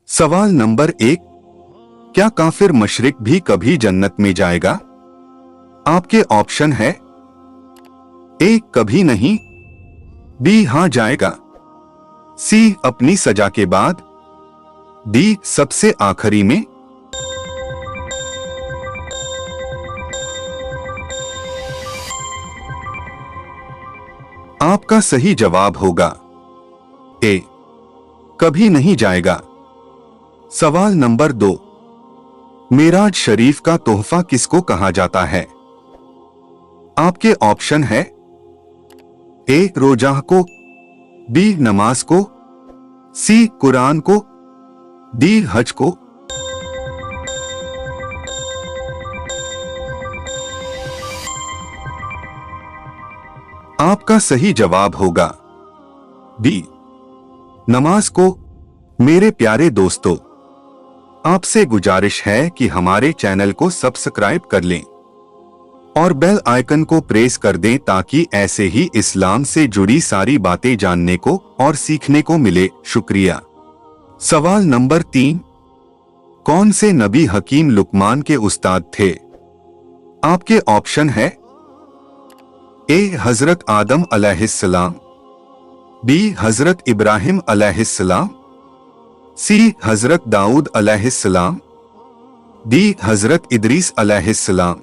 सवाल नंबर 1, क्या काफिर मशरिक भी कभी जन्नत में जाएगा? आपके ऑप्शन है ए कभी नहीं, बी हां जाएगा, सी अपनी सजा के बाद, डी सबसे आखिरी में। आपका सही जवाब होगा ए कभी नहीं जाएगा। सवाल नंबर 2, मेराज शरीफ का तोहफा किसको कहा जाता है? आपके ऑप्शन है ए रोजाह को, बी नमाज को, सी कुरान को, डी हज को। आपका सही जवाब होगा बी नमाज को। मेरे प्यारे दोस्तों, आपसे गुजारिश है कि हमारे चैनल को सब्सक्राइब कर लें और बेल आइकन को प्रेस कर दें ताकि ऐसे ही इस्लाम से जुड़ी सारी बातें जानने को और सीखने को मिले। शुक्रिया। सवाल नंबर 3, कौन से नबी हकीम लुकमान के उस्ताद थे? आपके ऑप्शन है ए हजरत आदम अलैहिस्सलाम, बी हजरत इब्राहिम अलैहिस्सलाम, सी हजरत दाऊद अलैहिस्सलाम, डी हजरत इदरीस अलैहिस्सलाम।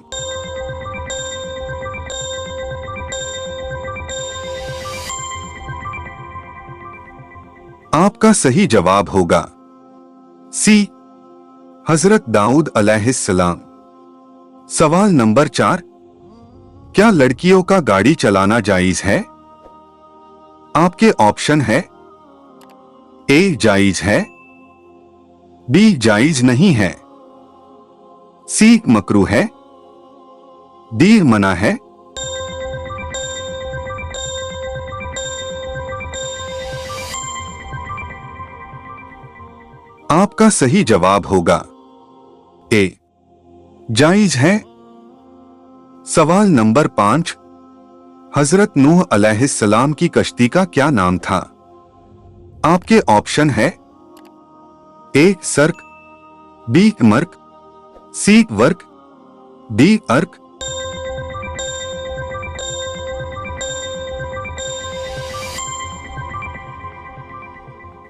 आपका सही जवाब होगा सी हजरत दाऊद अलैहिस्सलाम। सवाल नंबर 4, क्या लड़कियों का गाड़ी चलाना जायज है? आपके ऑप्शन है ए जायज है, बी जायज नहीं है, सी मकरूह है, डी मना है। आपका सही जवाब होगा ए जायज है। सवाल नंबर 5, हजरत नूह अलैहिस्सलाम की कश्ती का क्या नाम था? आपके ऑप्शन है ए सर्क, बी मर्क, सी वर्क, डी अर्क।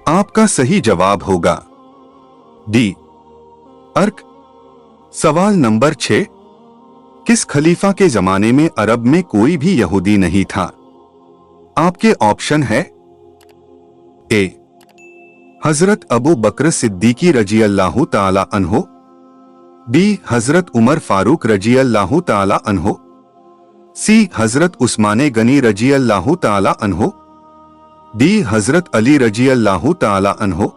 आपका सही जवाब होगा डी अर्क। सवाल नंबर 6, किस खलीफा के जमाने में अरब में कोई भी यहूदी नहीं था? आपके ऑप्शन है ए हजरत अबू बकर सिद्दीकी रजी अल्लाहु ताला अन्हो, बी हजरत उमर फारूक रजी अल्लाहु ताला अन्हो, सी हजरत उस्माने गनी रजी अल्लाहु ताला अन्हो, डी हजरत अली रजी अल्लाहु ताला अन्हो।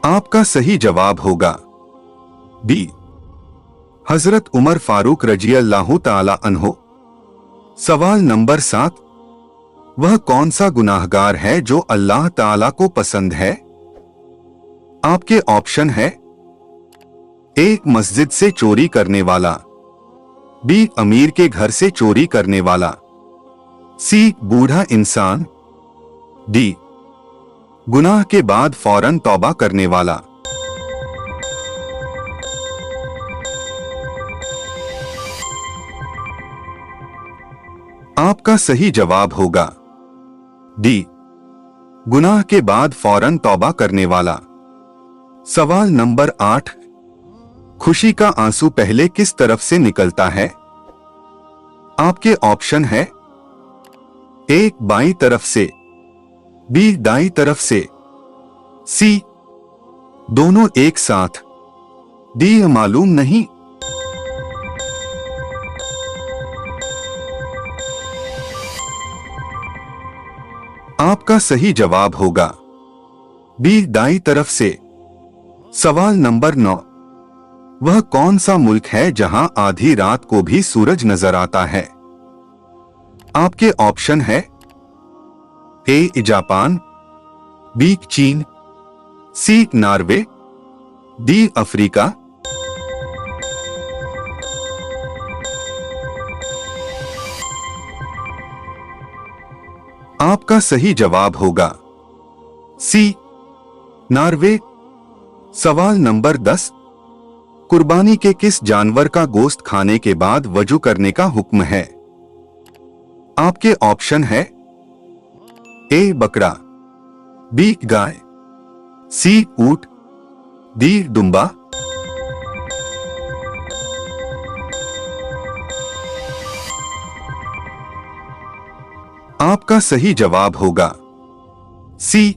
आपका सही जवाब होगा बी हजरत उमर फारूक रजी अल्लाहु ताला अन्हो। सवाल नंबर 7, वह कौन सा गुनाहगार है जो अल्लाह ताला को पसंद है? आपके ऑप्शन है ए मस्जिद से चोरी करने वाला, बी अमीर के घर से चोरी करने वाला, सी बूढ़ा इंसान, डी गुनाह के बाद फौरन तौबा करने वाला। आपका सही जवाब होगा डी गुनाह के बाद फौरन तौबा करने वाला। सवाल नंबर 8, खुशी का आंसू पहले किस तरफ से निकलता है? आपके ऑप्शन है ए बाईं तरफ से, बी दाईं तरफ से, सी दोनों एक साथ, डी मालूम नहीं। आपका सही जवाब होगा बी दाईं तरफ से। सवाल नंबर 9, वह कौन सा मुल्क है जहां आधी रात को भी सूरज नजर आता है? आपके ऑप्शन है ए जापान, बी चीन, सी नॉर्वे, डी अफ्रीका। आपका सही जवाब होगा सी, नॉर्वे। सवाल नंबर 10, कुर्बानी के किस जानवर का गोश्त खाने के बाद वजू करने का हुक्म है? आपके ऑप्शन है ए बकरा, बी गाय, सी ऊंट, डी दुम्बा। आपका सही जवाब होगा सी,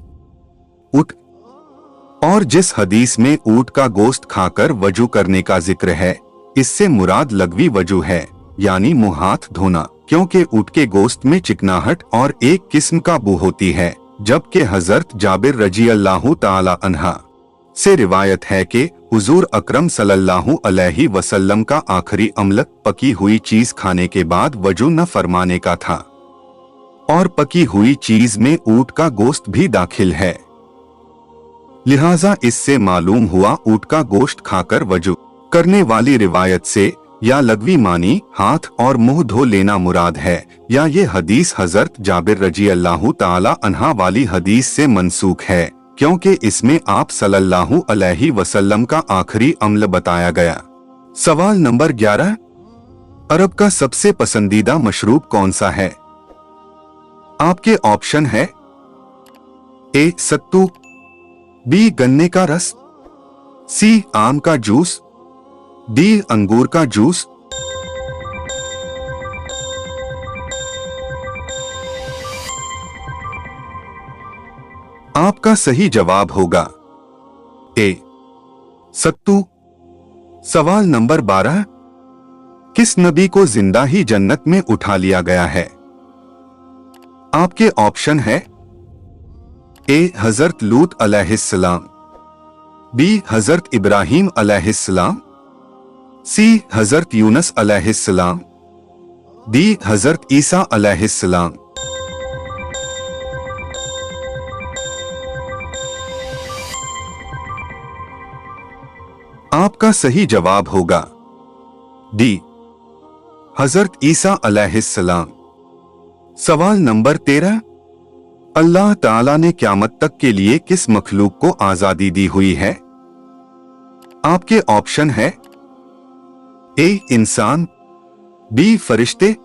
ऊंट। और जिस हदीस में ऊंट का गोश्त खाकर वजू करने का जिक्र है, इससे मुराद लघवी वजू है, यानी मुंह हाथ धोना, क्योंकि ऊंट के गोश्त में चिकनाहट और एक किस्म का बू होती है। जबकि हजरत जाबिर रजी अल्लाहु ताला अन्हा से रिवायत है कि हुजूर अकरम सल्लल्लाहु अलैहि वसल्लम का आखिरी अमल पकी हुई चीज खाने के बाद वजू न फरमाने का था, और पकी हुई चीज में ऊंट का गोश्त भी दाखिल है। लिहाजा इससे मालूम हुआ ऊंट का गोश्त खाकर वजू करने वाली रिवायत से या लघवी मानी हाथ और मुंह धो लेना मुराद है, या ये हदीस हजरत जाबिर रजी अल्लाहु ताला अन्हा वाली हदीस से मनसूख है, क्योंकि इसमें आप सल्लल्लाहु अलैहि वसल्लम का आखिरी अमल बताया गया। सवाल नंबर 11, अरब का सबसे पसंदीदा मशरूब कौन सा है? आपके ऑप्शन है ए सत्तू, बी गन्ने का रस, सी आम का जूस, डी अंगूर का जूस। आपका सही जवाब होगा ए सत्तू। सवाल नंबर 12, किस नबी को जिंदा ही जन्नत में उठा लिया गया है? आपके ऑप्शन है ए हजरत लूत अलैहिस्सलाम, बी हजरत इब्राहिम अलैहिस्सलाम, सी हजरत यूनुस अलैहिस्सलाम, डी हजरत ईसा अलैहिस्सलाम। आपका सही जवाब होगा डी हजरत ईसा अलैहिस्सलाम। सवाल नंबर 13, अल्लाह ताला ने क़यामत तक के लिए किस मखलूक को आजादी दी हुई है? आपके ऑप्शन है ए इंसान, बी फरिश्ते,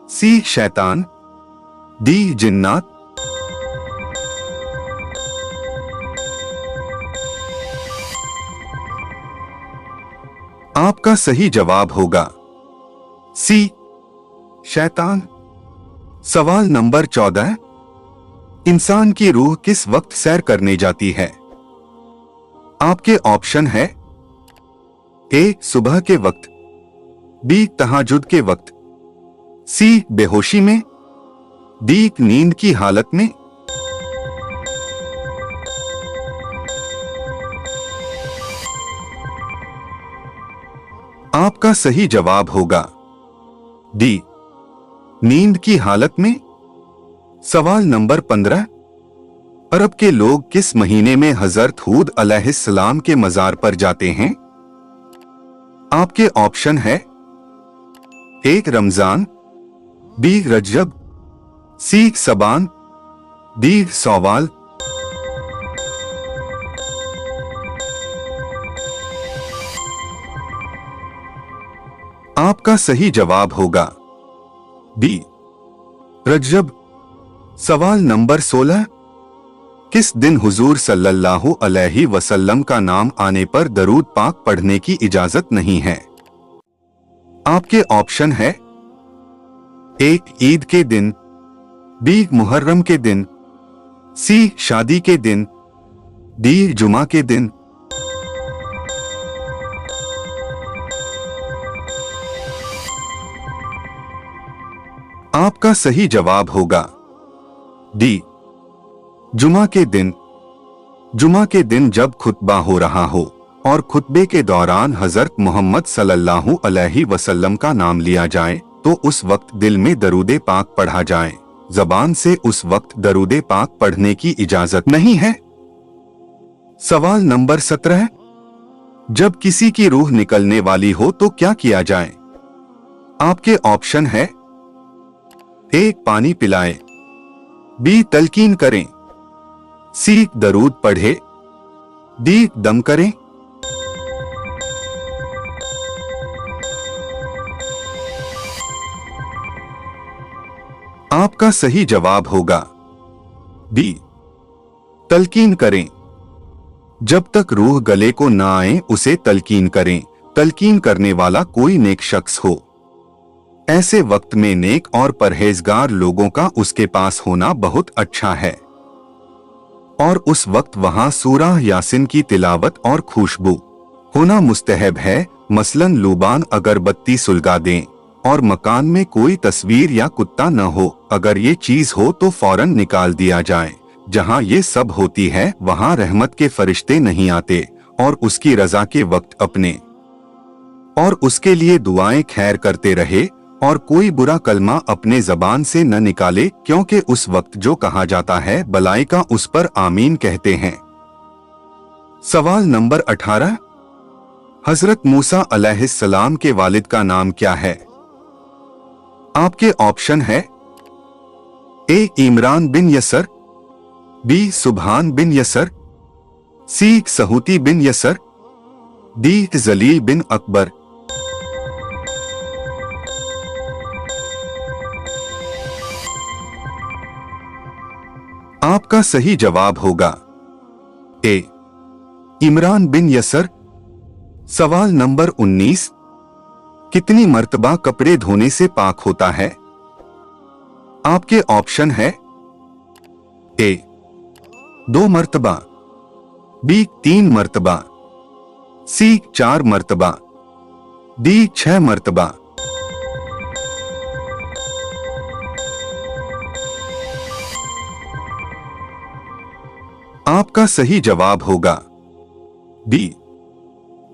सी शैतान, डी जिन्नात। आपका सही जवाब होगा सी शैतान। सवाल नंबर 14, इंसान की रूह किस वक्त सैर करने जाती है? आपके ऑप्शन है ए सुबह के वक्त, बी तहज्जुद के वक्त, सी बेहोशी में, डी नींद की हालत में। आपका सही जवाब होगा डी नींद की हालत में। सवाल नंबर 15, अरब के लोग किस महीने में हजरत हूद अलैहिस्सलाम के मजार पर जाते हैं? आपके ऑप्शन है ए रमजान, बी रजब, सी सबान, डी सवाल। आपका सही जवाब होगा बी रजब। सवाल नंबर 16, किस दिन हुजूर सल्लल्लाहु अलैहि वसल्लम का नाम आने पर दरूद पाक पढ़ने की इजाजत नहीं है? आपके ऑप्शन है ए ईद के दिन, बी मुहर्रम के दिन, सी शादी के दिन, डी जुमा के दिन। आपका सही जवाब होगा डी जुमा के दिन। जुमा के दिन जब खुतबा हो रहा हो और खुतबे के दौरान हजरत मोहम्मद सल्लल्लाहु अलैहि वसल्लम का नाम लिया जाए तो उस वक्त दिल में दरूदे पाक पढ़ा जाए, जबान से उस वक्त दरूदे पाक पढ़ने की इजाजत नहीं है। सवाल नंबर 17, जब किसी की रूह निकलने वाली हो तो क्या किया जाए? आपके ऑप्शन है ए पानी पिलाएं, बी तलकीन करें, सी दरूद पढ़े, डी दम करें। आपका सही जवाब होगा बी तलकीन करें। जब तक रूह गले को ना आए उसे तलकीन करें। तलकीन करने वाला कोई नेक शख्स हो। ऐसे वक्त में नेक और परहेजगार लोगों का उसके पास होना बहुत अच्छा है और उस वक्त वहां सूरह यासिन की तिलावत और खुशबू होना मुस्तहब है। मसलन लुबान अगरबत्ती सुलगा दें और मकान में कोई तस्वीर या कुत्ता न हो। अगर ये चीज हो तो फौरन निकाल दिया जाए। जहां ये सब होती है वहां रहमत के फरिश्ते नहीं आते और उसकी रजा के वक्त अपने और उसके लिए दुआएं खैर करते रहे और कोई बुरा कलमा अपने जबान से न निकाले, क्योंकि उस वक्त जो कहा जाता है बलाई का उस पर आमीन कहते हैं। सवाल नंबर 18, हजरत मूसा अलैहिस्सलाम के वालिद का नाम क्या है? आपके ऑप्शन है ए इमरान बिन यसर, बी सुबहान बिन यसर, सी सहूती बिन यसर, डी जलील बिन अकबर। आपका सही जवाब होगा ए इमरान बिन यसर। सवाल नंबर 19, कितनी मर्तबा कपड़े धोने से पाक होता है? आपके ऑप्शन है ए 2 मर्तबा, बी 3 मर्तबा, सी 4 मर्तबा, डी 6 मर्तबा। आपका सही जवाब होगा बी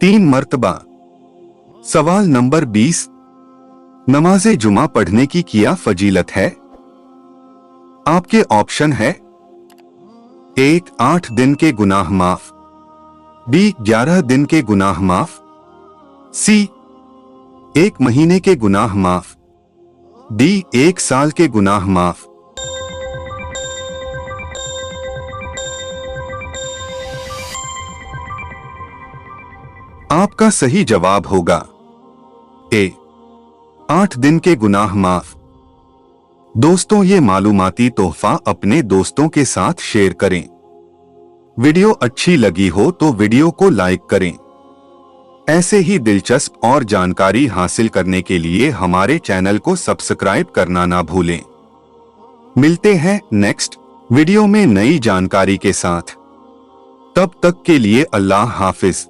3 मर्तबा। सवाल नंबर 20, नमाज़े जुमा पढ़ने की क्या फजीलत है? आपके ऑप्शन है ए 8 दिन के गुनाह माफ, बी 11 दिन के गुनाह माफ, सी 1 महीने के गुनाह माफ, डी 1 साल के गुनाह माफ। आपका सही जवाब होगा ए 8 दिन के गुनाह माफ। दोस्तों, ये मालूमाती तोहफा अपने दोस्तों के साथ शेयर करें। वीडियो अच्छी लगी हो तो वीडियो को लाइक करें। ऐसे ही दिलचस्प और जानकारी हासिल करने के लिए हमारे चैनल को सब्सक्राइब करना ना भूलें। मिलते हैं नेक्स्ट वीडियो में नई जानकारी के साथ। तब तक के लिए अल्लाह हाफिज।